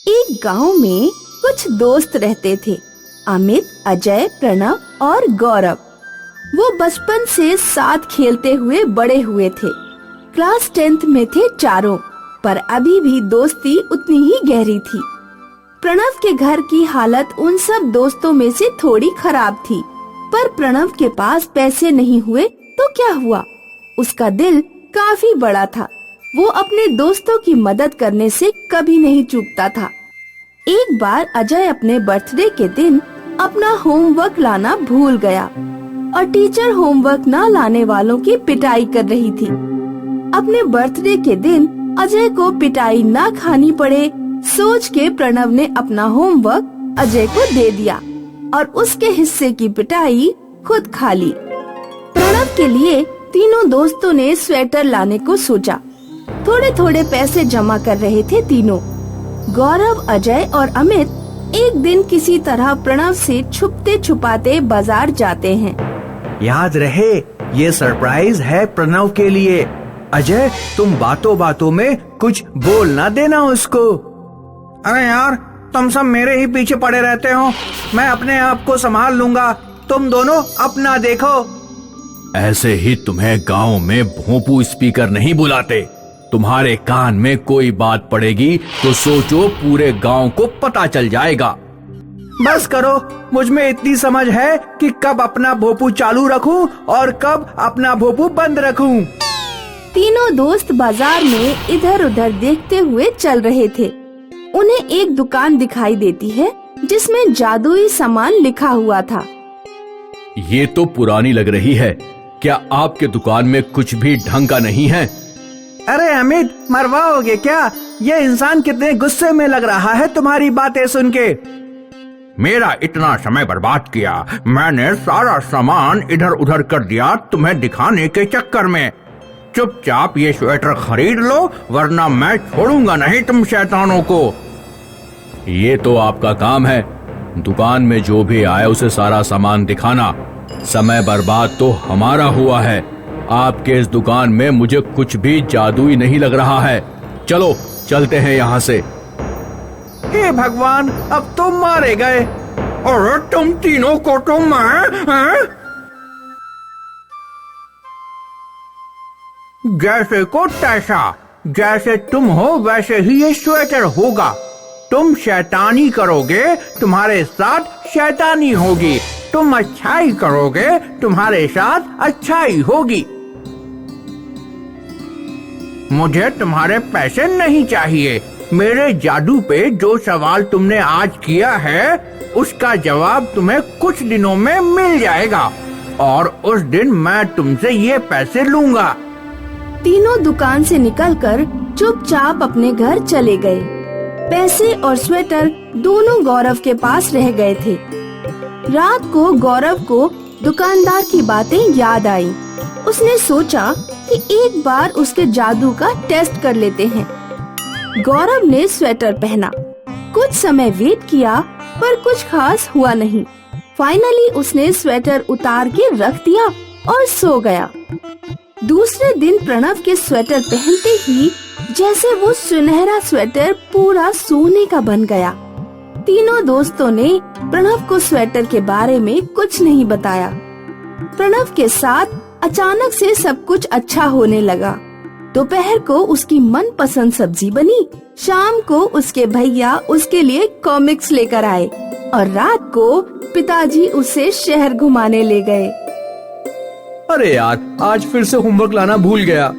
एक गांव में कुछ दोस्त रहते थे, अमित, अजय, प्रणव और गौरव। वो बचपन से साथ खेलते हुए बड़े हुए थे। क्लास 10th में थे चारों, पर अभी भी दोस्ती उतनी ही गहरी थी। प्रणव के घर की हालत उन सब दोस्तों में से थोड़ी खराब थी, पर प्रणव के पास पैसे नहीं हुए तो क्या हुआ, उसका दिल काफी बड़ा था। वो अपने दोस्तों की मदद करने से कभी नहीं चूकता था। एक बार अजय अपने बर्थडे के दिन अपना होमवर्क लाना भूल गया और टीचर होमवर्क न लाने वालों की पिटाई कर रही थी। अपने बर्थडे के दिन अजय को पिटाई न खानी पड़े सोच के प्रणव ने अपना होमवर्क अजय को दे दिया और उसके हिस्से की पिटाई खुद खा ली। प्रणव के लिए तीनों दोस्तों ने स्वेटर लाने को सोचा। थोड़े थोड़े पैसे जमा कर रहे थे तीनों। गौरव, अजय और अमित एक दिन किसी तरह प्रणव से छुपते छुपाते बाजार जाते हैं। याद रहे, ये सरप्राइज है प्रणव के लिए। अजय, तुम बातों बातों में कुछ बोल ना देना उसको। अरे यार, तुम सब मेरे ही पीछे पड़े रहते हो। मैं अपने आप को संभाल लूंगा, तुम दोनों अपना देखो। ऐसे ही तुम्हें गांव में भोंपू स्पीकर नहीं बुलाते। तुम्हारे कान में कोई बात पड़ेगी तो सोचो पूरे गांव को पता चल जाएगा। बस करो, मुझ में इतनी समझ है कि कब अपना भोंपू चालू रखूं और कब अपना भोंपू बंद रखूं। तीनों दोस्त बाजार में इधर उधर देखते हुए चल रहे थे। उन्हें एक दुकान दिखाई देती है जिसमें जादुई सामान लिखा हुआ था। ये तो पुरानी लग रही है, क्या आपके दुकान में कुछ भी ढंग का नहीं है? अरे अमित, मरवाओगे क्या? ये इंसान कितने गुस्से में लग रहा है तुम्हारी बातें सुन के। मेरा इतना समय बर्बाद किया, मैंने सारा सामान इधर उधर कर दिया तुम्हें दिखाने के चक्कर में। चुपचाप ये स्वेटर खरीद लो, वरना मैं छोड़ूंगा नहीं तुम शैतानों को। ये तो आपका काम है, दुकान में जो भी आए उसे सारा सामान दिखाना। समय बर्बाद तो हमारा हुआ है। आपके इस दुकान में मुझे कुछ भी जादुई नहीं लग रहा है। चलो चलते हैं यहाँ से। हे भगवान, अब तुम मारे गए। और तुम तीनों को तो मैं जैसे को तैसा, जैसे तुम हो वैसे ही ये स्वेटर होगा। तुम शैतानी करोगे, तुम्हारे साथ शैतानी होगी। तुम अच्छाई करोगे, तुम्हारे साथ अच्छाई होगी। मुझे तुम्हारे पैसे नहीं चाहिए। मेरे जादू पे जो सवाल तुमने आज किया है, उसका जवाब तुम्हें कुछ दिनों में मिल जाएगा और उस दिन मैं तुमसे ये पैसे लूंगा। तीनों दुकान से निकलकर चुपचाप अपने घर चले गए। पैसे और स्वेटर दोनों गौरव के पास रह गए थे। रात को गौरव को दुकानदार की बातें याद आई। उसने सोचा कि एक बार उसके जादू का टेस्ट कर लेते हैं। गौरव ने स्वेटर पहना, कुछ समय वेट किया, पर कुछ खास हुआ नहीं। फाइनली उसने स्वेटर उतार के रख दिया और सो गया। दूसरे दिन प्रणव के स्वेटर पहनते ही जैसे वो सुनहरा स्वेटर पूरा सोने का बन गया। तीनों दोस्तों ने प्रणव को स्वेटर के बारे में कुछ नहीं बताया। प्रणव के साथ अचानक से सब कुछ अच्छा होने लगा। दोपहर को उसकी मनपसंद सब्जी बनी, शाम को उसके भैया उसके लिए कॉमिक्स लेकर आए और रात को पिताजी उसे शहर घुमाने ले गए। अरे यार, आज फिर से होमवर्क लाना भूल गया।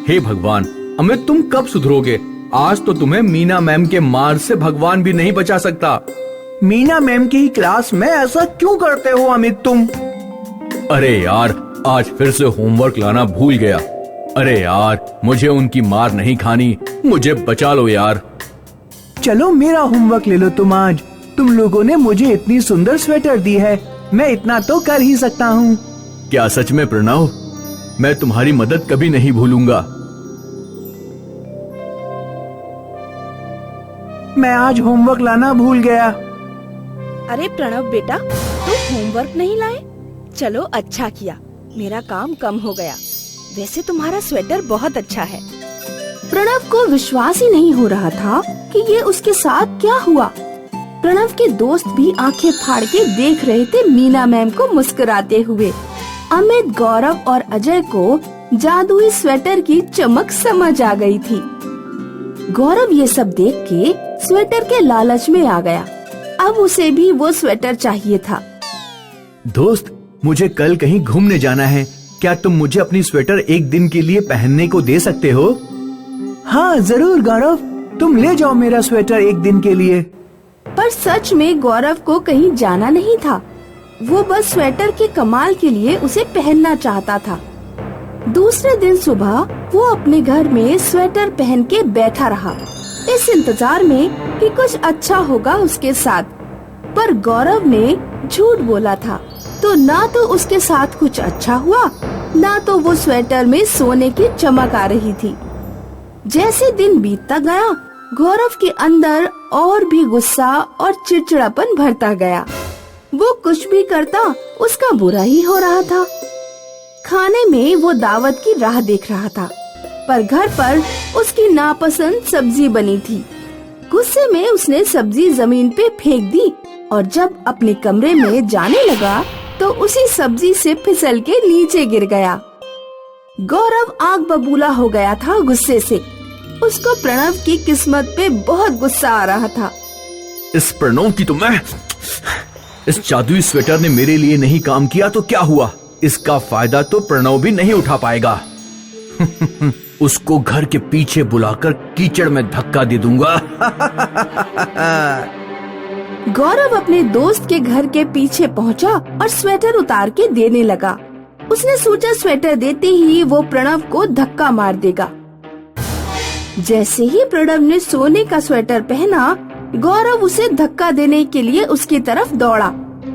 हे भगवान, अमित तुम कब सुधरोगे? आज तो तुम्हें मीना मैम के मार से भगवान भी नहीं बचा सकता। मीना मैम की क्लास में ऐसा क्यों करते हो अमित तुम? अरे यार, आज फिर से होमवर्क लाना भूल गया। अरे यार, मुझे उनकी मार नहीं खानी, मुझे बचा लो यार। चलो मेरा होमवर्क ले लो तुम आज। तुम लोगों ने मुझे इतनी सुंदर स्वेटर दी है, मैं इतना तो कर ही सकता हूँ। क्या सच में प्रणव? मैं तुम्हारी मदद कभी नहीं भूलूंगा। मैं आज होमवर्क लाना भूल गया। अरे प्रणव बेटा, तुम होमवर्क नहीं लाए? चलो अच्छा किया, मेरा काम कम हो गया। वैसे तुम्हारा स्वेटर बहुत अच्छा है। प्रणव को विश्वास ही नहीं हो रहा था कि ये उसके साथ क्या हुआ। प्रणव के दोस्त भी आंखें फाड़ के देख रहे थे मीना मैम को मुस्कुराते हुए। अमित, गौरव और अजय को जादुई स्वेटर की चमक समझ आ गई थी। गौरव ये सब देख के स्वेटर के लालच में आ गया। अब उसे भी वो स्वेटर चाहिए था। दोस्त, मुझे कल कहीं घूमने जाना है, क्या तुम मुझे अपनी स्वेटर एक दिन के लिए पहनने को दे सकते हो? हाँ जरूर गौरव, तुम ले जाओ मेरा स्वेटर एक दिन के लिए। पर सच में गौरव को कहीं जाना नहीं था। वो बस स्वेटर के कमाल के लिए उसे पहनना चाहता था। दूसरे दिन सुबह वो अपने घर में स्वेटर पहन के बैठा रहा, इस इंतजार में कि कुछ अच्छा होगा उसके साथ। पर गौरव ने झूठ बोला था, तो ना तो उसके साथ कुछ अच्छा हुआ, ना तो वो स्वेटर में सोने की चमक आ रही थी। जैसे दिन बीतता गया, गौरव के अंदर और भी गुस्सा और चिड़चिड़ापन भरता गया। वो कुछ भी करता उसका बुरा ही हो रहा था। खाने में वो दावत की राह देख रहा था, पर घर पर उसकी नापसंद सब्जी बनी थी। गुस्से में उसने सब्जी जमीन पे फेंक दी और जब अपने कमरे में जाने लगा तो उसी सब्जी से फिसल के नीचे गिर गया। गौरव आग बबूला हो गया था गुस्से से। उसको प्रणव की किस्मत पे बहुत गुस्सा आ रहा था। इस प्रणव की तो मैं, इस जादुई स्वेटर ने मेरे लिए नहीं काम किया तो क्या हुआ, इसका फायदा तो प्रणव भी नहीं उठा पाएगा। उसको घर के पीछे बुलाकर कीचड़ में धक्का दे दूंगा। गौरव अपने दोस्त के घर के पीछे पहुंचा और स्वेटर उतार के देने लगा। उसने सोचा स्वेटर देते ही वो प्रणव को धक्का मार देगा। जैसे ही प्रणव ने सोने का स्वेटर पहना, गौरव उसे धक्का देने के लिए उसकी तरफ दौड़ा।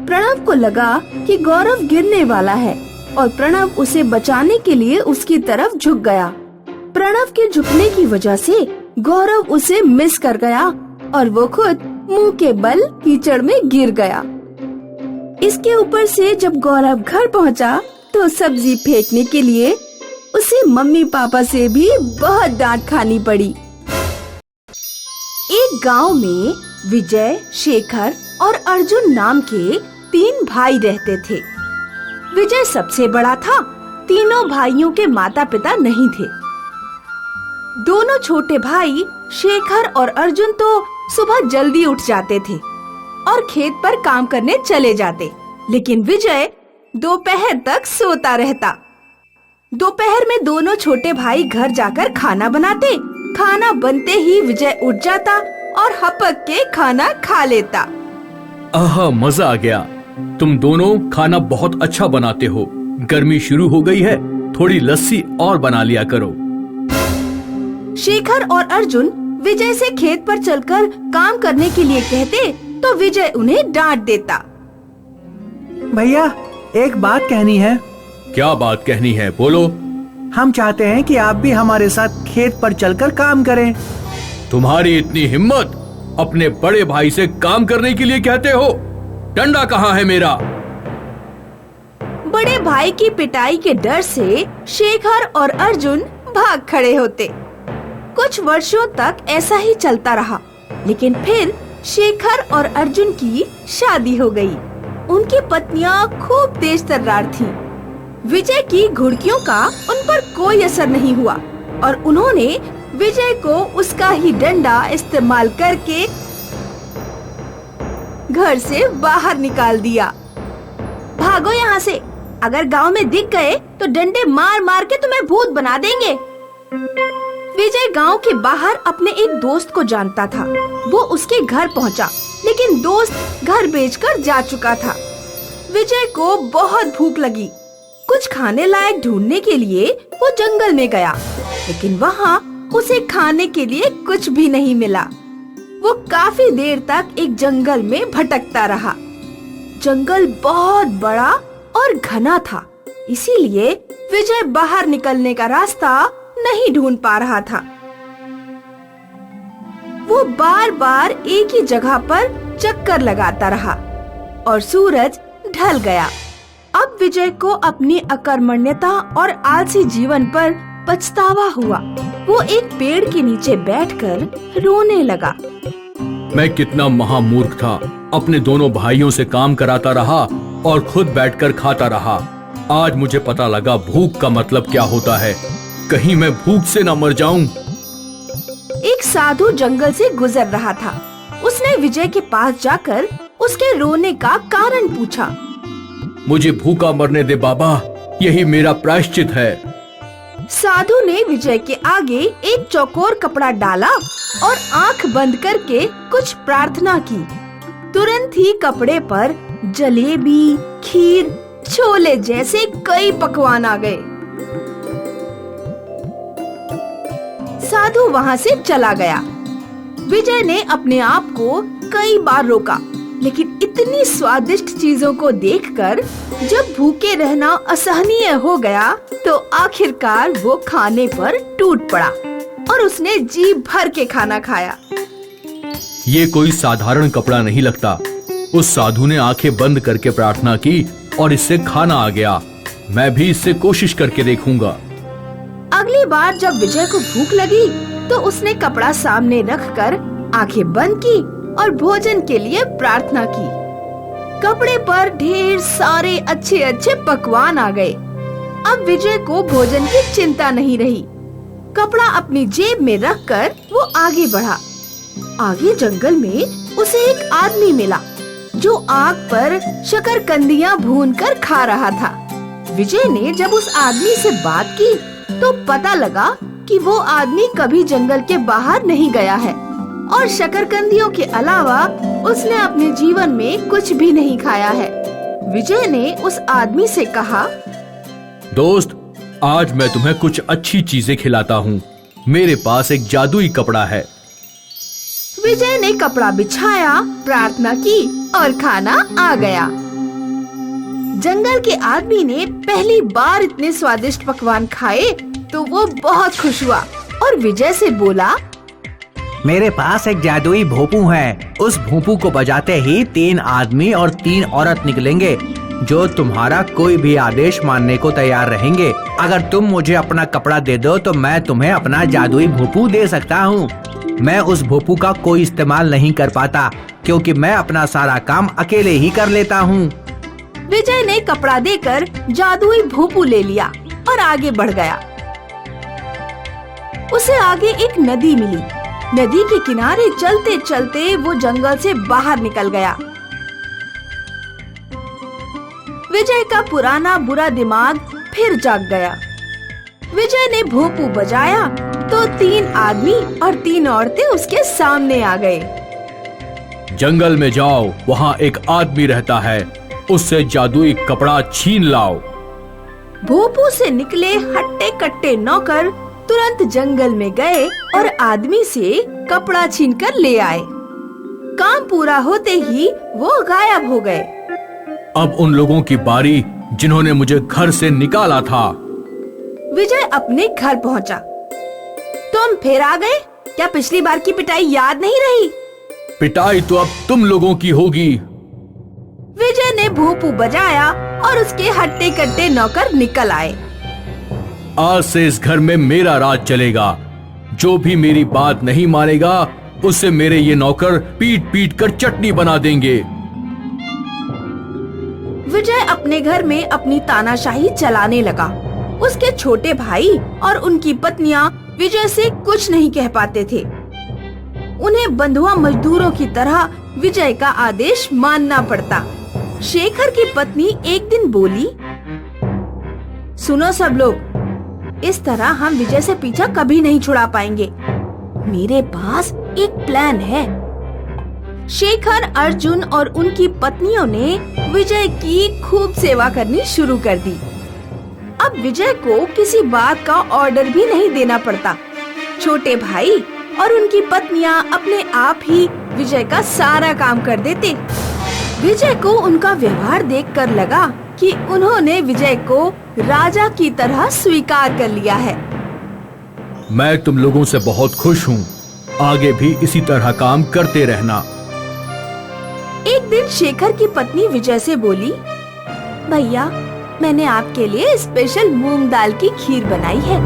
प्रणव को लगा कि गौरव गिरने वाला है और प्रणव उसे बचाने के लिए उसकी तरफ झुक गया। प्रणव के झुकने की वजह से गौरव उसे मिस कर गया और वो खुद मुंह के बल कीचड़ में गिर गया। इसके ऊपर से जब गौरव घर पहुंचा तो सब्जी फेंकने के लिए उसे मम्मी पापा से भी बहुत डांट खानी पड़ी। एक गांव में विजय, शेखर और अर्जुन नाम के 3 भाई रहते थे। विजय सबसे बड़ा था। तीनों भाइयों के माता पिता नहीं थे। दोनों छोटे भाई शेखर और अर्जुन तो सुबह जल्दी उठ जाते थे और खेत पर काम करने चले जाते, लेकिन विजय दोपहर तक सोता रहता। दोपहर में दोनों छोटे भाई घर जाकर खाना बनाते। खाना बनते ही विजय उठ जाता और हपक के खाना खा लेता। आहा, मजा आ गया। तुम दोनों खाना बहुत अच्छा बनाते हो। गर्मी शुरू हो गई है, थोड़ी लस्सी और बना लिया करो। शेखर और अर्जुन विजय से खेत पर चलकर काम करने के लिए कहते तो विजय उन्हें डांट देता। भैया, एक बात कहनी है। क्या बात कहनी है, बोलो। हम चाहते हैं कि आप भी हमारे साथ खेत पर चलकर काम करें। तुम्हारी इतनी हिम्मत, अपने बड़े भाई से काम करने के लिए कहते हो? डंडा कहाँ है मेरा? बड़े भाई की पिटाई के डर से शेखर और अर्जुन भाग खड़े होते। कुछ वर्षों तक ऐसा ही चलता रहा, लेकिन फिर शेखर और अर्जुन की शादी हो गई। उनकी पत्नियां खूब तेज तर्रार थीं। विजय की घुड़कियों का उन पर कोई असर नहीं हुआ और उन्होंने विजय को उसका ही डंडा इस्तेमाल करके घर से बाहर निकाल दिया। भागो यहाँ से, अगर गांव में दिख गए तो डंडे मार मार के तुम्हें भूत बना देंगे। विजय गांव के बाहर अपने एक दोस्त को जानता था। वो उसके घर पहुंचा, लेकिन दोस्त घर बेचकर जा चुका था। विजय को बहुत भूख लगी। कुछ खाने लायक ढूंढने के लिए वो जंगल में गया, लेकिन वहाँ उसे खाने के लिए कुछ भी नहीं मिला। वो काफी देर तक एक जंगल में भटकता रहा। जंगल बहुत बड़ा और घना था, इसीलिए विजय बाहर निकलने का रास्ता नहीं ढूंढ पा रहा था। वो बार बार एक ही जगह पर चक्कर लगाता रहा और सूरज ढल गया। अब विजय को अपनी अकर्मण्यता और आलसी जीवन पर पछतावा हुआ। वो एक पेड़ के नीचे बैठकर रोने लगा। मैं कितना महामूर्ख था, अपने दोनों भाइयों से काम कराता रहा और खुद बैठकर खाता रहा। आज मुझे पता लगा भूख का मतलब क्या होता है। कहीं मैं भूख से न मर जाऊं। एक साधु जंगल से गुजर रहा था। उसने विजय के पास जाकर उसके रोने का कारण पूछा। मुझे भूखा मरने दे बाबा, यही मेरा प्रायश्चित है। साधु ने विजय के आगे एक चौकोर कपड़ा डाला और आंख बंद करके कुछ प्रार्थना की। तुरंत ही कपड़े पर जलेबी, खीर, छोले जैसे कई पकवान आ गए। साधु वहाँ से चला गया। विजय ने अपने आप को कई बार रोका, लेकिन इतनी स्वादिष्ट चीजों को देखकर जब भूखे रहना असहनीय हो गया, तो आखिरकार वो खाने पर टूट पड़ा और उसने जी भर के खाना खाया। ये कोई साधारण कपड़ा नहीं लगता। उस साधु ने आंखें बंद करके प्रार्थना की और इससे खाना आ गया। मैं भी इससे कोशिश करके देखूंगा। अगली बार जब विजय को भूख लगी, तो उसने कपड़ा सामने रखकर आंखें बंद की और भोजन के लिए प्रार्थना की। कपड़े पर ढेर सारे अच्छे अच्छे पकवान आ गए। अब विजय को भोजन की चिंता नहीं रही। कपड़ा अपनी जेब में रखकर वो आगे बढ़ा। आगे जंगल में उसे एक आदमी मिला जो आग पर शकरकंदियां भूनकर खा रहा था। विजय ने जब उस आदमी से बात की, तो पता लगा कि वो आदमी कभी जंगल के बाहर नहीं गया है और शकरकंदियों के अलावा उसने अपने जीवन में कुछ भी नहीं खाया है। विजय ने उस आदमी से कहा, दोस्त, आज मैं तुम्हें कुछ अच्छी चीजें खिलाता हूँ। मेरे पास एक जादुई कपड़ा है। विजय ने कपड़ा बिछाया, प्रार्थना की और खाना आ गया। जंगल के आदमी ने पहली बार इतने स्वादिष्ट पकवान खाए तो वो बहुत खुश हुआ और विजय से बोला, मेरे पास एक जादुई भोंपू है। उस भोंपू को बजाते ही 3 आदमी और 3 औरत निकलेंगे जो तुम्हारा कोई भी आदेश मानने को तैयार रहेंगे। अगर तुम मुझे अपना कपड़ा दे दो तो मैं तुम्हें अपना जादुई भोंपू दे सकता हूँ। मैं उस भोंपू का कोई इस्तेमाल नहीं कर पाता क्योंकि मैं अपना सारा काम अकेले ही कर लेता हूँ। विजय ने कपड़ा देकर जादुई भोंपू ले लिया और आगे बढ़ गया। उसे आगे एक नदी मिली। नदी के किनारे चलते चलते वो जंगल से बाहर निकल गया। विजय का पुराना बुरा दिमाग फिर जाग गया। विजय ने भोंपू बजाया तो 3 आदमी और 3 औरतें उसके सामने आ गए। जंगल में जाओ, वहाँ एक आदमी रहता है, उससे जादुई कपड़ा छीन लाओ। भोंपू से निकले हट्टे कट्टे नौकर तुरंत जंगल में गए और आदमी से कपड़ा छीनकर ले आए। काम पूरा होते ही वो गायब हो गए। अब उन लोगों की बारी जिन्होंने मुझे घर से निकाला था। विजय अपने घर पहुंचा। तुम फिर आ गए? क्या पिछली बार की पिटाई याद नहीं रही? पिटाई तो अब तुम लोगों की होगी। विजय ने भोंपू बजाया और उसके हट्टे कट्टे नौकर निकल आए। आज से इस घर में मेरा राज चलेगा। जो भी मेरी बात नहीं मानेगा उससे मेरे ये नौकर पीट पीट कर चटनी बना देंगे। विजय अपने घर में अपनी तानाशाही चलाने लगा। उसके छोटे भाई और उनकी पत्नियां विजय से कुछ नहीं कह पाते थे। उन्हें बंधुआ मजदूरों की तरह विजय का आदेश मानना पड़ता। शेखर की पत्नी एक दिन बोली, सुनो सब लोग, इस तरह हम विजय से पीछा कभी नहीं छुड़ा पाएंगे। मेरे पास एक प्लान है। शेखर, अर्जुन और उनकी पत्नियों ने विजय की खूब सेवा करनी शुरू कर दी। अब विजय को किसी बात का ऑर्डर भी नहीं देना पड़ता। छोटे भाई और उनकी पत्नियां अपने आप ही विजय का सारा काम कर देते। विजय को उनका व्यवहार देखकर लगा कि उन्होंने विजय को राजा की तरह स्वीकार कर लिया है। मैं तुम लोगों से बहुत खुश हूँ। आगे भी इसी तरह काम करते रहना। एक दिन शेखर की पत्नी विजय से बोली, भैया, मैंने आपके लिए स्पेशल मूंग दाल की खीर बनाई है।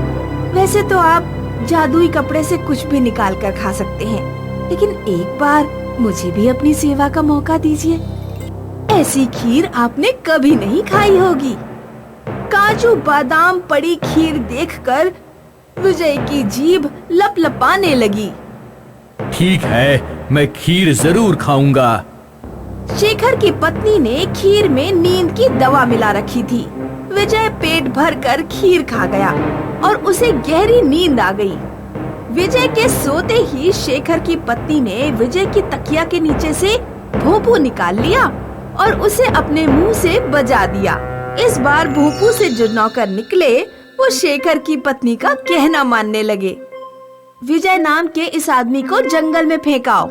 वैसे तो आप जादुई कपड़े से कुछ भी निकाल कर खा सकते हैं, लेकिन एक बार मुझे भी अपनी सेवा का मौका दीजिए। ऐसी खीर आपने कभी नहीं खाई होगी। काजू बादाम पड़ी खीर देखकर विजय की जीभ लपलपाने लगी। ठीक है, मैं खीर जरूर खाऊंगा। शेखर की पत्नी ने खीर में नींद की दवा मिला रखी थी। विजय पेट भरकर खीर खा गया और उसे गहरी नींद आ गई। विजय के सोते ही शेखर की पत्नी ने विजय की तकिया के नीचे से भोंपू निकाल लिया और उसे अपने मुंह से बजा दिया। इस बार भोंपू से जो नौकर निकले वो शेखर की पत्नी का कहना मानने लगे। विजय नाम के इस आदमी को जंगल में फेंकाओ।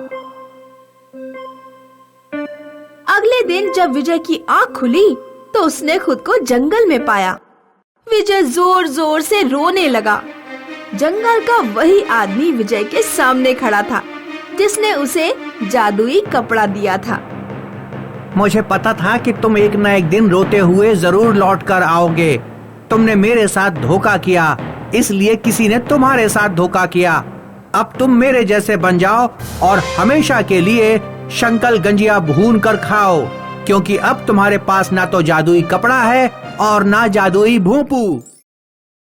अगले दिन जब विजय की आंख खुली तो उसने खुद को जंगल में पाया। विजय जोर जोर से रोने लगा। जंगल का वही आदमी विजय के सामने खड़ा था जिसने उसे जादुई कपड़ा दिया था। मुझे पता था कि तुम एक न एक दिन रोते हुए जरूर लौट कर आओगे। तुमने मेरे साथ धोखा किया, इसलिए किसी ने तुम्हारे साथ धोखा किया। अब तुम मेरे जैसे बन जाओ और हमेशा के लिए शंकर गंजिया भून कर खाओ, क्योंकि अब तुम्हारे पास ना तो जादुई कपड़ा है और ना जादुई भोंपू।